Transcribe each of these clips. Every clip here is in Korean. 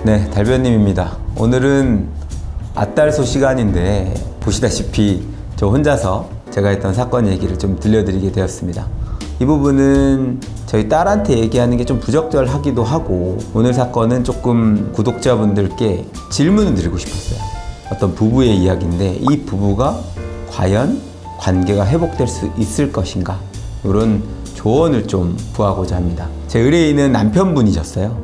네, 달변님입니다. 오늘은 아딸소 시간인데 보시다시피 저 혼자서 제가 했던 사건 얘기를 좀 들려드리게 되었습니다. 이 부분은 저희 딸한테 얘기하는 게 좀 부적절하기도 하고, 오늘 사건은 조금 구독자분들께 질문을 드리고 싶었어요. 어떤 부부의 이야기인데 이 부부가 과연 관계가 회복될 수 있을 것인가, 이런 조언을 좀 구하고자 합니다. 제 의뢰인은 남편분이셨어요.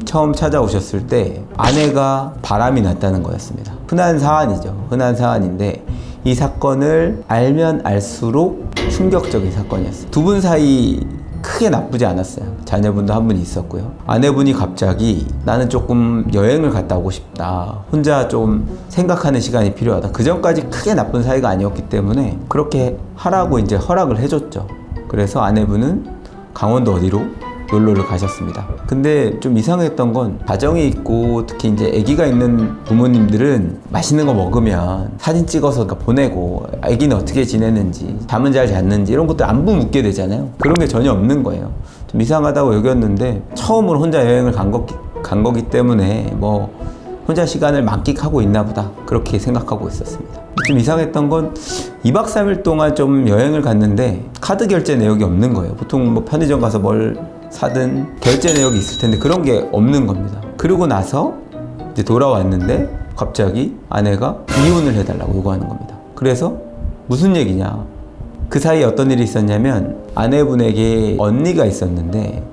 처음 찾아오셨을 때 아내가 바람이 났다는 거였습니다. 흔한 사안이죠. 흔한 사안인데 이 사건을 알면 알수록 충격적인 사건이었어요. 두 분 사이 크게 나쁘지 않았어요. 자녀분도 한 분 있었고요. 아내분이 갑자기 나는 조금 여행을 갔다 오고 싶다, 혼자 좀 생각하는 시간이 필요하다. 그 전까지 크게 나쁜 사이가 아니었기 때문에 그렇게 하라고 이제 허락을 해줬죠. 그래서 아내분은 강원도 어디로 놀러를 가셨습니다. 근데 좀 이상했던 건, 가정이 있고 특히 이제 아기가 있는 부모님들은 맛있는 거 먹으면 사진 찍어서 보내고 아기는 어떻게 지내는지, 잠은 잘 잤는지 이런 것도 안부 묻게 되잖아요. 그런 게 전혀 없는 거예요. 좀 이상하다고 여겼는데, 처음으로 혼자 여행을 간 거기 때문에 뭐 혼자 시간을 만끽하고 있나 보다, 그렇게 생각하고 있었습니다. 좀 이상했던 건 2박 3일 동안 좀 여행을 갔는데 카드 결제 내역이 없는 거예요. 보통 뭐 편의점 가서 뭘 사든 결제 내역이 있을 텐데 그런 게 없는 겁니다. 그러고 나서 이제 돌아왔는데 갑자기 아내가 이혼을 해달라고 요구하는 겁니다. 그래서 무슨 얘기냐, 그 사이에 어떤 일이 있었냐면, 아내분에게 언니가 있었는데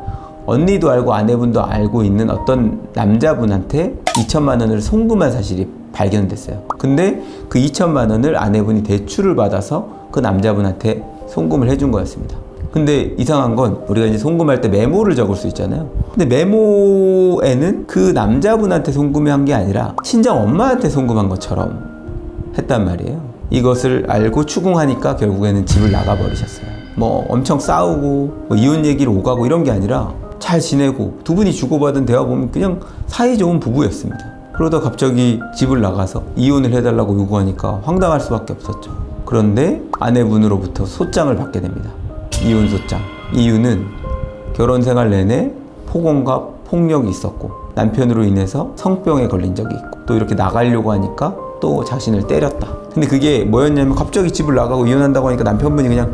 언니도 알고 아내분도 알고 있는 어떤 남자분한테 2천만 원을 송금한 사실이 발견됐어요. 근데 그 2천만 원을 아내분이 대출을 받아서 그 남자분한테 송금을 해준 거였습니다. 근데 이상한 건, 우리가 이제 송금할 때 메모를 적을 수 있잖아요. 근데 메모에는 그 남자분한테 송금한 게 아니라 친정 엄마한테 송금한 것처럼 했단 말이에요. 이것을 알고 추궁하니까 결국에는 집을 나가버리셨어요. 뭐 엄청 싸우고 뭐 이혼 얘기를 오가고 이런 게 아니라 잘 지내고 두 분이 주고받은 대화 보면 그냥 사이좋은 부부였습니다. 그러다 갑자기 집을 나가서 이혼을 해달라고 요구하니까 황당할 수밖에 없었죠. 그런데 아내분으로부터 소장을 받게 됩니다. 이혼 소장. 이유는 결혼 생활 내내 폭언과 폭력이 있었고 남편으로 인해서 성병에 걸린 적이 있고, 또 이렇게 나가려고 하니까 또 자신을 때렸다. 근데 그게 뭐였냐면, 갑자기 집을 나가고 이혼한다고 하니까 남편분이 그냥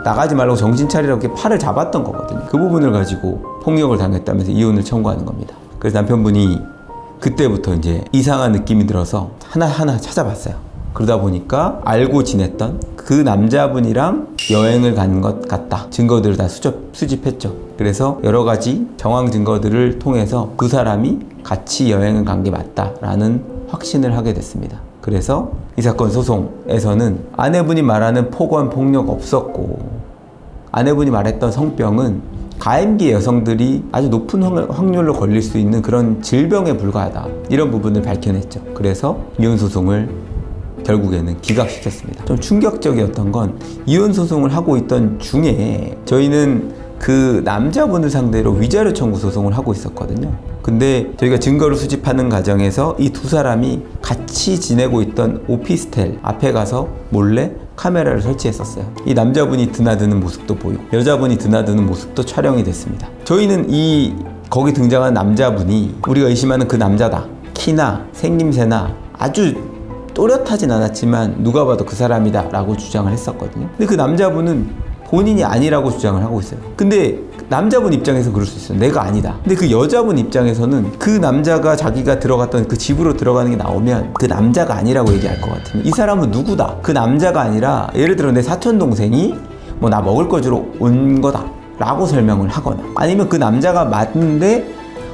나가지 말라고 정신 차리라고 이렇게 팔을 잡았던 거거든요. 그 부분을 가지고 폭력을 당했다면서 이혼을 청구하는 겁니다. 그래서 남편분이 그때부터 이제 이상한 느낌이 들어서 하나하나 찾아봤어요. 그러다 보니까 알고 지냈던 그 남자분이랑 여행을 간 것 같다, 증거들을 다 수집했죠. 그래서 여러 가지 정황 증거들을 통해서 두 사람이 같이 여행을 간 게 맞다라는 확신을 하게 됐습니다. 그래서 이 사건 소송에서는 아내분이 말하는 폭언, 폭력 없었고, 아내분이 말했던 성병은 가임기 여성들이 아주 높은 확률로 걸릴 수 있는 그런 질병에 불과하다, 이런 부분을 밝혀냈죠. 그래서 이혼 소송을 결국에는 기각시켰습니다. 좀 충격적이었던 건, 이혼 소송을 하고 있던 중에 저희는 그 남자분을 상대로 위자료 청구 소송을 하고 있었거든요. 근데 저희가 증거를 수집하는 과정에서 이 두 사람이 같이 지내고 있던 오피스텔 앞에 가서 몰래 카메라를 설치했었어요. 이 남자분이 드나드는 모습도 보이고 여자분이 드나드는 모습도 촬영이 됐습니다. 저희는 거기 등장한 남자분이 우리가 의심하는 그 남자다, 키나 생김새나 아주 또렷하진 않았지만 누가 봐도 그 사람이다 라고 주장을 했었거든요. 근데 그 남자분은 본인이 아니라고 주장을 하고 있어요. 근데 남자분 입장에서 그럴 수 있어요. 내가 아니다. 근데 그 여자분 입장에서는 그 남자가 자기가 들어갔던 그 집으로 들어가는 게 나오면 그 남자가 아니라고 얘기할 것 같으면 이 사람은 누구다? 그 남자가 아니라, 예를 들어 내 사촌 동생이 뭐 나 먹을 거 주러 온 거다 라고 설명을 하거나, 아니면 그 남자가 맞는데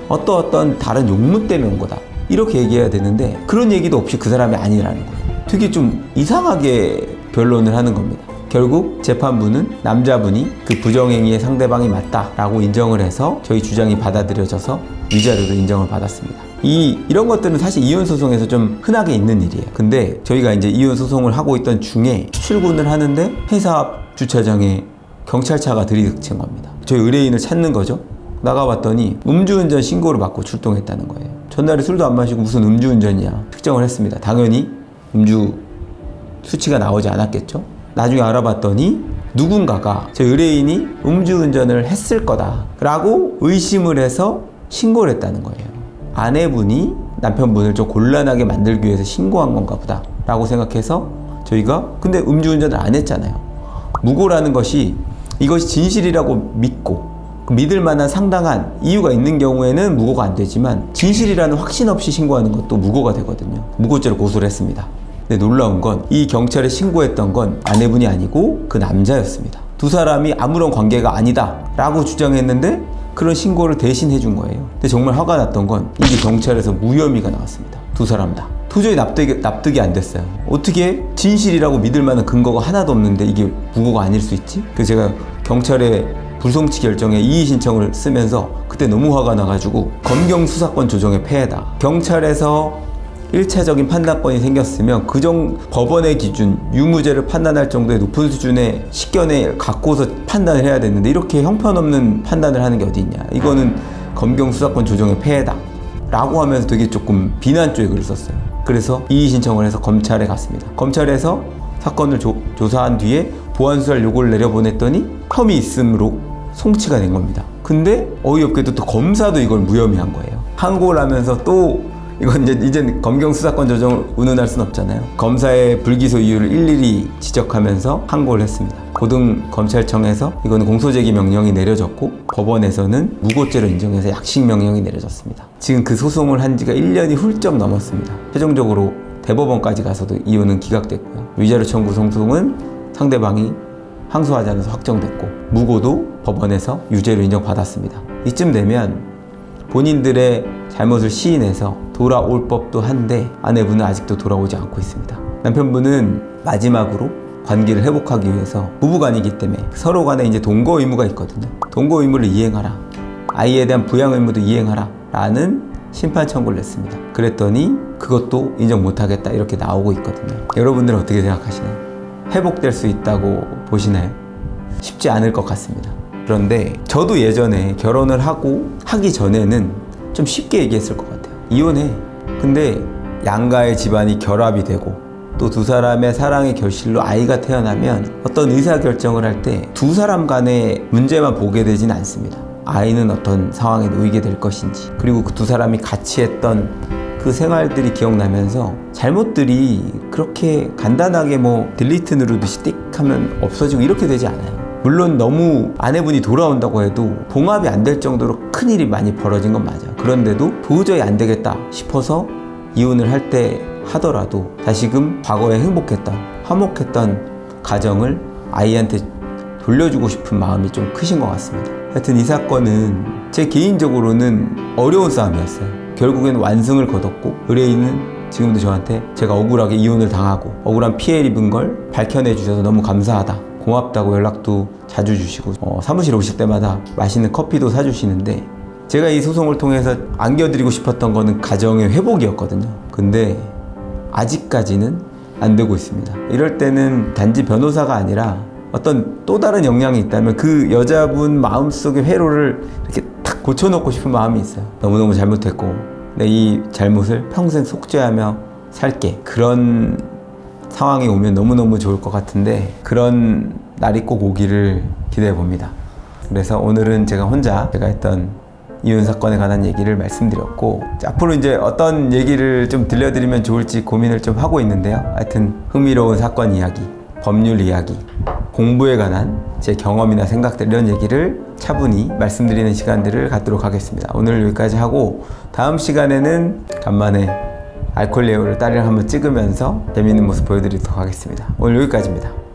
어떤 다른 용무 때문에 온 거다, 이렇게 얘기해야 되는데 그런 얘기도 없이 그 사람이 아니라는 거예요. 되게 좀 이상하게 변론을 하는 겁니다. 결국 재판부는 남자분이 그 부정행위의 상대방이 맞다라고 인정을 해서 저희 주장이 받아들여져서 위자료로 인정을 받았습니다. 이런 것들은 사실 이혼 소송에서 좀 흔하게 있는 일이에요. 근데 저희가 이제 이혼 소송을 하고 있던 중에 출근을 하는데 회사 앞 주차장에 경찰차가 들이닥친 겁니다. 저희 의뢰인을 찾는 거죠. 나가봤더니 음주운전 신고를 받고 출동했다는 거예요. 전날에 술도 안 마시고 무슨 음주운전이야, 특정을 했습니다. 당연히 음주 수치가 나오지 않았겠죠. 나중에 알아봤더니 누군가가 제 의뢰인이 음주운전을 했을 거다 라고 의심을 해서 신고를 했다는 거예요. 아내분이 남편분을 좀 곤란하게 만들기 위해서 신고한 건가 보다 라고 생각해서 저희가 근데 음주운전을 안 했잖아요. 무고라는 것이 이것이 진실이라고 믿고 믿을 만한 상당한 이유가 있는 경우에는 무고가 안 되지만 진실이라는 확신 없이 신고하는 것도 무고가 되거든요. 무고죄로 고소를 했습니다. 근데 놀라운 건 이 경찰에 신고했던 건 아내분이 아니고 그 남자였습니다. 두 사람이 아무런 관계가 아니다 라고 주장했는데 그런 신고를 대신 해준 거예요. 근데 정말 화가 났던 건 이게 경찰에서 무혐의가 나왔습니다. 두 사람 다. 도저히 납득이 안 됐어요. 어떻게 진실이라고 믿을 만한 근거가 하나도 없는데 이게 무고가 아닐 수 있지? 그래서 제가 경찰에 불송치 결정에 이의 신청을 쓰면서 그때 너무 화가 나가지고 검경 수사권 조정의 폐해다. 경찰에서 1차적인 판단권이 생겼으면 법원의 기준 유무죄를 판단할 정도의 높은 수준의 식견을 갖고서 판단을 해야 되는데 이렇게 형편없는 판단을 하는 게 어디 있냐. 이거는 검경 수사권 조정의 폐해다 라고 하면서 되게 조금 비난조의 글을 썼어요. 그래서 이의 신청을 해서 검찰에 갔습니다. 검찰에서 사건을 조사한 뒤에 보완수사를 요구를 내려보냈더니 혐의 있음으로 송치가 된 겁니다. 근데 어이없게도 또 검사도 이걸 무혐의한 거예요. 항고를 하면서 또 이건 이제 검경 수사권 조정을 운운할 순 없잖아요. 검사의 불기소 이유를 일일이 지적하면서 항고를 했습니다. 고등검찰청에서 이거는 공소제기 명령이 내려졌고 법원에서는 무고죄로 인정해서 약식 명령이 내려졌습니다. 지금 그 소송을 한 지가 1년이 훌쩍 넘었습니다. 최종적으로 대법원까지 가서도 이유는 기각됐고요. 위자료 청구 소송은 상대방이 항소하지 않아서 확정됐고 무고도 법원에서 유죄로 인정받았습니다. 이쯤 되면 본인들의 잘못을 시인해서 돌아올 법도 한데 아내분은 아직도 돌아오지 않고 있습니다. 남편분은 마지막으로 관계를 회복하기 위해서 부부간이기 때문에 서로 간에 이제 동거 의무가 있거든요. 동거 의무를 이행하라. 아이에 대한 부양 의무도 이행하라. 라는 심판 청구를 냈습니다. 그랬더니 그것도 인정 못하겠다 이렇게 나오고 있거든요. 여러분들은 어떻게 생각하시나요? 회복될 수 있다고 보시나요? 쉽지 않을 것 같습니다. 그런데 저도 예전에 결혼을 하기 전에는 좀 쉽게 얘기했을 것 같아요. 이혼해. 근데 양가의 집안이 결합이 되고 또 두 사람의 사랑의 결실로 아이가 태어나면 어떤 의사결정을 할 때 두 사람 간의 문제만 보게 되진 않습니다. 아이는 어떤 상황에 놓이게 될 것인지 그리고 그 두 사람이 같이 했던 그 생활들이 기억나면서 잘못들이 그렇게 간단하게 딜리트 누르듯이 띡 하면 없어지고 이렇게 되지 않아요. 물론 너무 아내분이 돌아온다고 해도 봉합이 안 될 정도로 큰일이 많이 벌어진 건 맞아요. 그런데도 도저히 안 되겠다 싶어서 이혼을 할 때 하더라도 다시금 과거에 행복했던 화목했던 가정을 아이한테 돌려주고 싶은 마음이 좀 크신 것 같습니다. 하여튼 이 사건은 제 개인적으로는 어려운 싸움이었어요. 결국엔 완승을 거뒀고 의뢰인은 지금도 저한테 제가 억울하게 이혼을 당하고 억울한 피해를 입은 걸 밝혀내 주셔서 너무 감사하다 고맙다고 연락도 자주 주시고 사무실 오실 때마다 맛있는 커피도 사주시는데 제가 이 소송을 통해서 안겨드리고 싶었던 거는 가정의 회복이었거든요. 근데 아직까지는 안 되고 있습니다. 이럴 때는 단지 변호사가 아니라 어떤 또 다른 역량이 있다면 그 여자분 마음속의 회로를 이렇게 탁 고쳐놓고 싶은 마음이 있어요. 너무너무 잘못했고 내 이 잘못을 평생 속죄하며 살게. 그런 상황이 오면 너무너무 좋을 것 같은데 그런 날이 꼭 오기를 기대해 봅니다. 그래서 오늘은 제가 했던 이혼 사건에 관한 얘기를 말씀드렸고 앞으로 이제 어떤 얘기를 좀 들려드리면 좋을지 고민을 좀 하고 있는데요. 하여튼 흥미로운 사건 이야기, 법률 이야기, 공부에 관한 제 경험이나 생각들 이런 얘기를 차분히 말씀드리는 시간들을 갖도록 하겠습니다. 오늘 여기까지 하고 다음 시간에는 간만에 알콜레오를 딸이랑 한번 찍으면서 재미있는 모습 보여드리도록 하겠습니다. 오늘 여기까지입니다.